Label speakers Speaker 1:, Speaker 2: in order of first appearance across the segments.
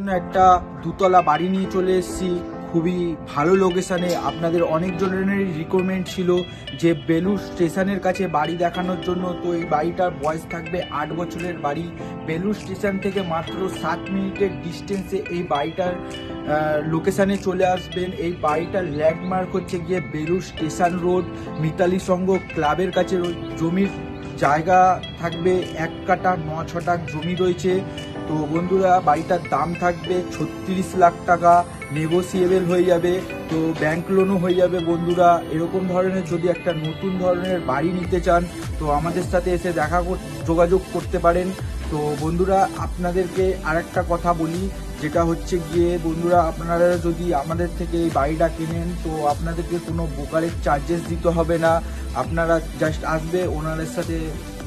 Speaker 1: জন্য একটা দুতলা বাড়ি নিয়ে চলে এসেছি, খুবই ভালো লোকেশানে। আপনাদের অনেক জনের রিকোয়ারমেন্ট ছিল যে বেলুড় স্টেশনের কাছে বাড়ি দেখানোর জন্য। তো এই বাড়িটার বয়স থাকবে 8 বছরের বাড়ি। বেলুড় স্টেশন থেকে মাত্র 7 মিনিটের ডিস্টেন্সে এই বাড়িটার লোকেশানে চলে আসবেন। এই বাড়িটার ল্যান্ডমার্ক হচ্ছে গিয়ে বেলুড় স্টেশন রোড, মিতালি সংঘ ক্লাবের কাছে। জমির জায়গা থাকবে 1 কাঠা 9 ছটাক জমি রয়েছে। তো বন্ধুরা, বাড়িটার দাম থাকবে 36 লাখ টাকা, নেগোসিয়েবল হয়ে যাবে। তো ব্যাংক লোনও হয়ে যাবে। বন্ধুরা, এরকম ধরনের যদি একটা নতুন ধরনের বাড়ি নিতে চান তো আমাদের সাথে এসে যোগাযোগ করতে পারেন। তো বন্ধুরা, আপনাদেরকে আরেকটা কথা বলি, যেটা হচ্ছে গিয়ে বন্ধুরা, আপনারা যদি আমাদের থেকে এই বাড়িটা কেনেন তো আপনাদেরকে কোনো ব্রোকারেজ চার্জেস দিতে হবে না। আপনারা জাস্ট আসবে, ওনাদের সাথে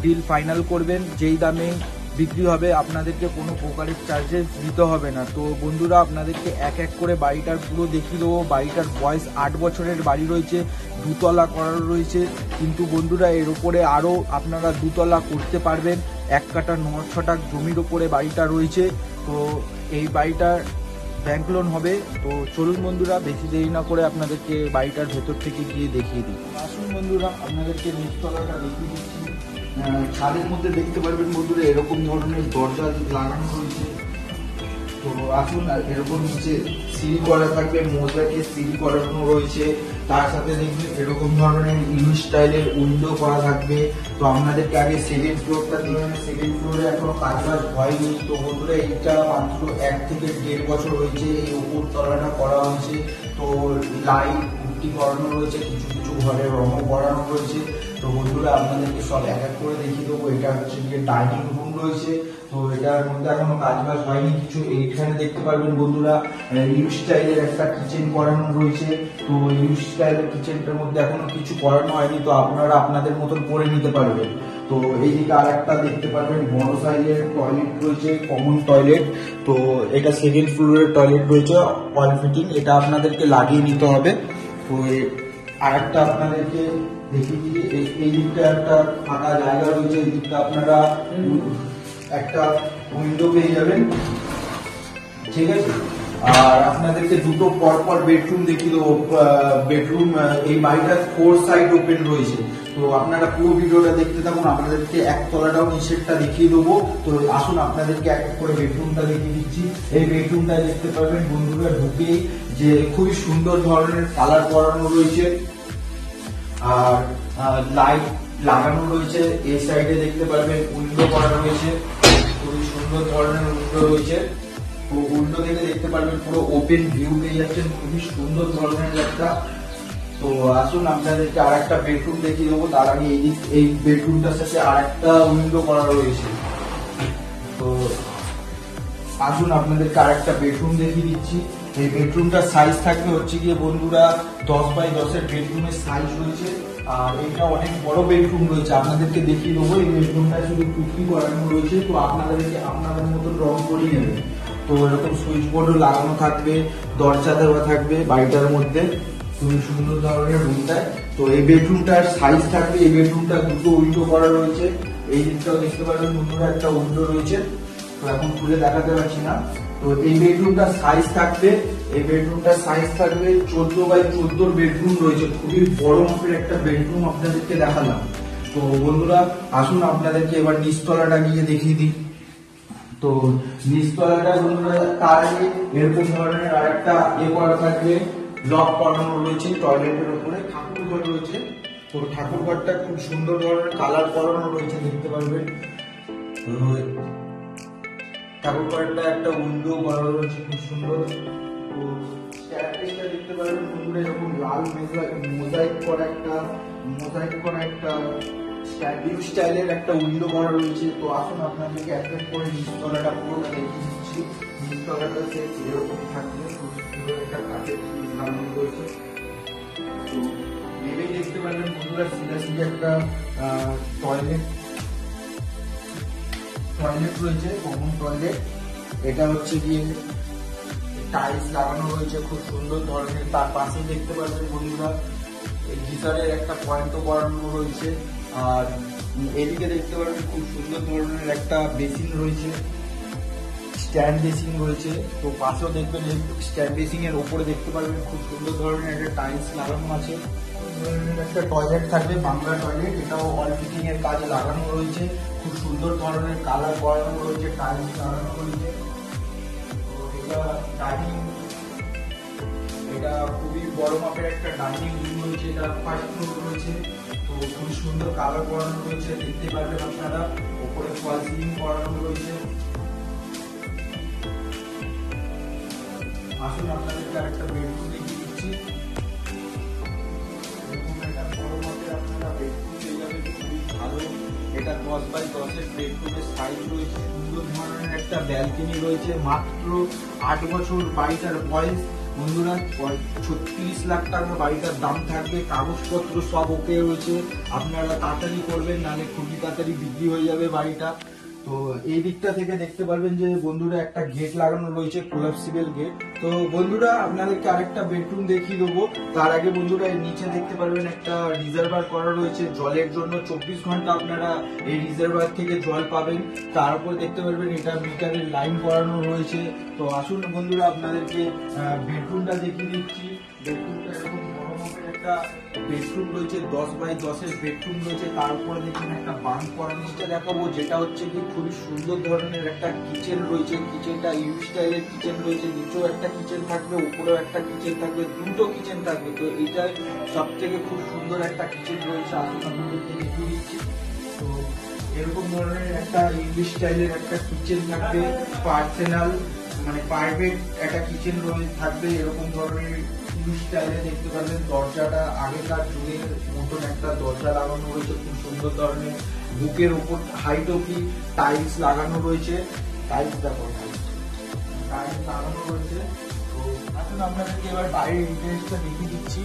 Speaker 1: ডিল ফাইনাল করবেন, যেই দামে বিক্রি হবে আপনাদেরকে কোনো ব্রোকারেজ চার্জেস দিতে হবে না। তো বন্ধুরা, আপনাদেরকে এক এক করে বাড়িটার পুরো দেখিয়ে দেবো। বাড়িটার বয়স 8 বছরের বাড়ি রয়েছে, দুতলা করার রয়েছে। কিন্তু বন্ধুরা, এর ওপরে আরও আপনারা দুতলা করতে পারবেন। 1 কাঠা 9 ছটাক জমির ওপরে বাড়িটা রয়েছে। তো এই বাড়িটার ব্যাংক লোন হবে। তো চলুন বন্ধুরা, বেশি দেরি না করে আপনাদেরকে বাড়িটার ভেতর থেকে গিয়ে দেখিয়ে দিই। আসুন বন্ধুরা, আপনাদেরকে নিচতলাটা দেখিয়ে দিচ্ছি। ছাদের মধ্যে দেখতে পারবেন বন্ধুরা এরকম ধরনের দরজা লাগানো রয়েছে। তো আসুন, এরকম নিচে সিঁড়ি করা থাকবে, মোজাইকের সিঁড়ি করানো রয়েছে। তার সাথে দেখবেন এরকম ধরনের ইউ স্টাইলের উইন্ডো করা থাকবে। তো আপনাদেরকে আগে সেকেন্ড ফ্লোরটা দিবেন। সেকেন্ড ফ্লোরে এখনো কাজবাজ হয়নি। তো বন্ধুরা, এইটা মাত্র 1 থেকে 1.5 বছর হয়েছে এই উপর তলাটা করা হয়েছে। তো লাইট পুট্টি করানো রয়েছে, কিছু কিছু ঘরে রঙও করানো রয়েছে। তো বন্ধুরা, আপনাদেরকে সব এক এক করে দেখিয়ে দেবো। এটা হচ্ছে গিয়ে ডাইনিং রুম রয়েছে। তো এটার মধ্যে এখনো কাজবাজ হয়নি কিছু। এইখানে দেখতে পারবেন বন্ধুরা ইউ স্টাইলের একটা কিচেন করানো রয়েছে। তো ইউ স্টাইলের কিচেনটার মধ্যে এখনো কিছু করানো হয়নি, তো আপনারা আপনাদের মতন করে নিতে পারবেন। তো এইদিকে আর একটা দেখতে পারবেন বড় সাইজের টয়লেট রয়েছে, কমন টয়লেট। তো এটা সেকেন্ড ফ্লোরের টয়লেট রয়েছে, ওয়াল ফিটিং। এটা আপনাদেরকে লাগিয়ে নিতে হবে। তো আর একটা আপনাদেরকে দেখিয়ে দিই, এই দিকটা একটা ফাঁকা জায়গা রয়েছে। এই দিকটা আপনারা একটা উইন্ডো পেয়ে যাবেন, ঠিক আছে। আর আপনাদেরকে দুটো পরপর বেডরুম দেখিয়ে দেবো। বেডরুম এই বাড়িটার 4 সাইড ওপেন রয়েছে। তো আপনারা পুরো ভিডিওটা দেখতে থাকুন। আপনাদেরকে একতলাটাও নিচেরটা দেখিয়ে দেবো। তো আসুন, আপনাদেরকে এক এক করে বেডরুমটা দেখিয়ে দিচ্ছি। এই বেডরুমটা দেখতে পারবেন বন্ধুরা ঢুকেই যে খুবই সুন্দর ধরনের কালার করানো রয়েছে আর লাইট লাগানো রয়েছে। এই সাইডে দেখতে পারবেন উইন্ডো করা রয়েছে, খুবই সুন্দর ধরনের উইন্ডো রয়েছে। তো উইন্ডো থেকে দেখতে পারবেন পুরো ওপেন ভিউ পেয়ে যাচ্ছেন, খুবই সুন্দর ধরনের একটা। তো আসুন, আপনাদেরকে আর একটা বেডরুম দেখিয়ে দেবো। তার আগে এই বেডরুমটার সাথে আর একটা উইন্ডো করা রয়েছে। তো আসুন, আপনাদেরকে আর একটা বেডরুম দেখিয়ে দিচ্ছি। এই বেডরুমটার সাইজ থাকবে হচ্ছে গিয়ে বন্ধুরা 10 বাই 10 এর বেডরুমের সাইজ রয়েছে। আর এটা অনেক বড় বেডরুম রয়েছে, আপনাদেরকে দেখিয়ে দেবো। এই বেডরুমটা শুধু টুকি করানো রয়েছে। তো আপনাদেরকে আপনাদের মতন রং করিয়ে নেবেন। তো এরকম সুইচ বোর্ডও লাগানো থাকবে, দরজা দেওয়া থাকবে বাড়িটার মধ্যে, খুবই সুন্দর ধরনের রুমটায়। তো এই বেডরুমটার সাইজ থাকবে, এই বেডরুমটা দুটো উইন্ডো করা রয়েছে। এই দিকটাও দেখতে পারবেন বন্ধুরা একটা উইন্ডো রয়েছে। তো এখন খুলে দেখাতে পারছি না। তো এই বেডরুমটার সাইজ থাকবে, এই বেডরুমটার সাইজ থাকবে 14 বাই 14 বেডরুম রয়েছে। খুবই বড় মাপের একটা বেডরুম আপনাদেরকে দেখালাম। তো বন্ধুরা, আসুন আপনাদেরকে এবার নিচতলাটা গিয়ে দেখিয়ে দিই। তো নিচতলাটা বন্ধুরা, তার আগে এরকম ধরনের আর একটা করা থাকবে, লক করানো রয়েছে টয়লেটের উপরে। ঠাকুর ঘর রয়েছে। তো ঠাকুর ঘরটা খুব সুন্দর ধরনের কালার করানো রয়েছে, দেখতে পারবেন। ঠাকুর ঘরটা একটা উইন্ডো করা রয়েছে, খুব সুন্দর। তো স্ট্যারকেসটা দেখতে পারবেন বন্ধুরা এরকম লাল মোজাইক করা একটা স্ট্যাটিউ স্টাইলের একটা উইন্ডো করা রয়েছে। তো আসুন, আপনাদেরকে এক এক করে নিচতলাটা পুরোটা দেখিয়ে দিচ্ছি। নিচতলাটা এরকম থাকবে, খুব সুন্দর একটা কাঠের লাগানো রয়েছে। তো ভেবেই দেখতে পারবেন বন্ধুরা সিধা একটা টয়লেট রয়েছে, কমন টয়লেট। এটা হচ্ছে গিয়ে টাইলস লাগানো রয়েছে, খুব সুন্দর ধরনের। তার পাশে দেখতে পারবেন বন্ধুরা গিজারের একটা পয়েন্টও করানো রয়েছে। আর এদিকে দেখতে পারবেন খুব সুন্দর ধরনের একটা বেসিন রয়েছে। স্ট্যান্ড বেসিং রয়েছে। তো পাশেও দেখবেন এই স্ট্যান্ড বেসিং এর উপরে দেখতে পারবেন খুব সুন্দর ধরনের একটা টাইলস লাগানো আছে। একটা টয়লেট থাকবে, বাংলা টয়লেট, এটাও অল ফিটিং এর কাজে লাগানো রয়েছে। খুব সুন্দর ধরনের কালার করানো রয়েছে, টাইলস লাগানো রয়েছে। তো এটা ডাইনিং, এটা খুবই বড় মাপের একটা ডাইনিং রুম রয়েছে, এটা ফার্স্ট ফ্লোর রয়েছে। তো খুবই সুন্দর কালার করানো রয়েছে, দেখতে পারবেন আপনারা। উপরে ফল সিলিং করানো রয়েছে। আসুন আপনাদেরকে আরেকটা বেডরুম দেখিয়ে দিচ্ছি। এরকম একটা বড় মাপের আপনারা বেডরুম পেয়ে যাবেন, খুবই ভালো। এটা 10x10 বেডরুমের সাইজ রয়েছে। সুন্দর ধরনের একটা ব্যালকনি রয়েছে। মাত্র 8 বছর বাড়িটার বয়স বন্ধুরা। 36 লাখ টাকা বাড়িটার দাম থাকবে। কাগজপত্র সব ওকে রয়েছে। আপনারা তাড়াতাড়ি করবেন, নাহলে খুবই তাড়াতাড়ি বিক্রি হয়ে যাবে বাড়িটা। তো এই দিকটা থেকে দেখতে পারবেন যে বন্ধুরা একটা গেট লাগানো রয়েছে, কোলাপসিবল গেট। তো বন্ধুরা আপনাদেরকে আরেকটা বেডরুম দেখিয়ে দেবো। তার আগে বন্ধুরা এর নিচে দেখতে পারবেন একটা রিজার্ভার করা রয়েছে জলের জন্য। 24 ঘন্টা আপনারা এই রিজার্ভার থেকে জল পাবেন। তারপর দেখতে পারবেন এটা মিটারের লাইন করানো রয়েছে। তো আসুন বন্ধুরা আপনাদেরকে বেডরুমটা দেখিয়ে দিচ্ছি। বেডরুমটা এরকম বড় মাপের একটা বেডরুম রয়েছে, 10x10 বেডরুম রয়েছে। তার উপরে দেখুন একটা বাঙ্ক করানো নিচে দেখাবো, যেটা হচ্ছে কি খুবই সুন্দর ধরনের একটা কিচেন রয়েছে। কিচেনটা ইউ স্টাইলের কিচেন রয়েছে। নিচেও একটা কিচেন থাকবে, উপরেও একটা কিচেন থাকবে, দুটো কিচেন থাকবে। তো এটা সব থেকে খুব সুন্দর একটা কিচেন রয়েছে। আসুন আপনাদেরকে দেখিয়ে দিচ্ছি। তো এরকম ধরনের একটা ইংলিশ স্টাইলের একটা কিচেন থাকবে, পার্সোনাল মানে প্রাইভেট একটা কিচেন রয়েছে থাকবে। এরকম ধরনের স্টাইলে দেখতে পারবেন। দরজাটা আগেকার যুগের মতন একটা দরজা লাগানো রয়েছে, খুব সুন্দর ধরনের। বুকের উপর হাইট অব্দি টাইলস লাগানো রয়েছে। টাইলস দেখো, টাইলস লাগানো রয়েছে। তো আসুন আপনাদেরকে এবার বাড়ির এন্ট্রেন্সটা দেখিয়ে দিচ্ছি।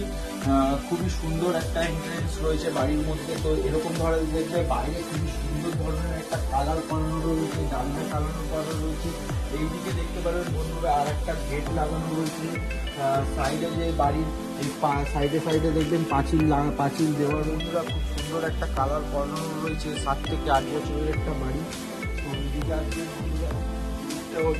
Speaker 1: খুবই সুন্দর একটা এন্ট্রেন্স রয়েছে বাড়ির মধ্যে। তো এরকম ধরনের দেখবে বাইরে খুবই সুন্দর ধরনের একটা কালার করানো রয়েছে, জানলা কালার করানো রয়েছে। এইদিকে দেখতে পারবেন বন্ধুরা আর একটা গেট লাগানো রয়েছে। সাইডে যে বাড়ির এই সাইডে সাইডে দেখবেন পাঁচিল দেওয়ার বন্ধুরা। খুব সুন্দর একটা কালার করানো রয়েছে। 7 থেকে 8 বছরের একটা বাড়ি। তো এইদিকে আসবে বন্ধুরা,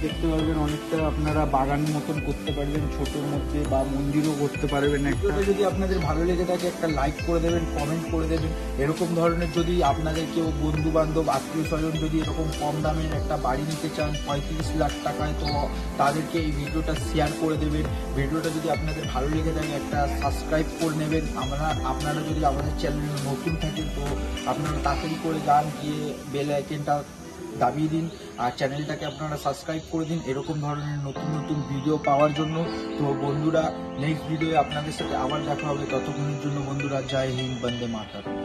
Speaker 1: দেখতে পারবেন অনেকটা আপনারা বাগান মতন করতে পারবেন, ছোটোর মধ্যে বা মন্দিরও করতে পারবেন। একটা যদি আপনাদের ভালো লেগে থাকে একটা লাইক করে দেবেন, কমেন্ট করে দেবেন। এরকম ধরনের যদি আপনাদের কেউ বন্ধু বান্ধব আত্মীয় স্বজন যদি এরকম কম দামের একটা বাড়ি নিতে চান 35 লাখ টাকায়, তো তাদেরকে এই ভিডিওটা শেয়ার করে দেবেন। ভিডিওটা যদি আপনাদের ভালো লেগে থাকে একটা সাবস্ক্রাইব করে নেবেন। আপনারা যদি আমাদের চ্যানেলে নতুন থাকেন তো আপনারা তাড়াতাড়ি করে যান, গিয়ে বেল আইকনটা দাবিয়ে দিন আর চ্যানেলটাকে আপনারা সাবস্ক্রাইব করে দিন এরকম ধরনের নতুন নতুন ভিডিও পাওয়ার জন্য। তো বন্ধুরা নেক্সট ভিডিওয়ে আপনাদের সাথে আবার দেখা হবে। ততক্ষণের জন্য বন্ধুরা জয় হিন্দ, বন্দে মাতরম।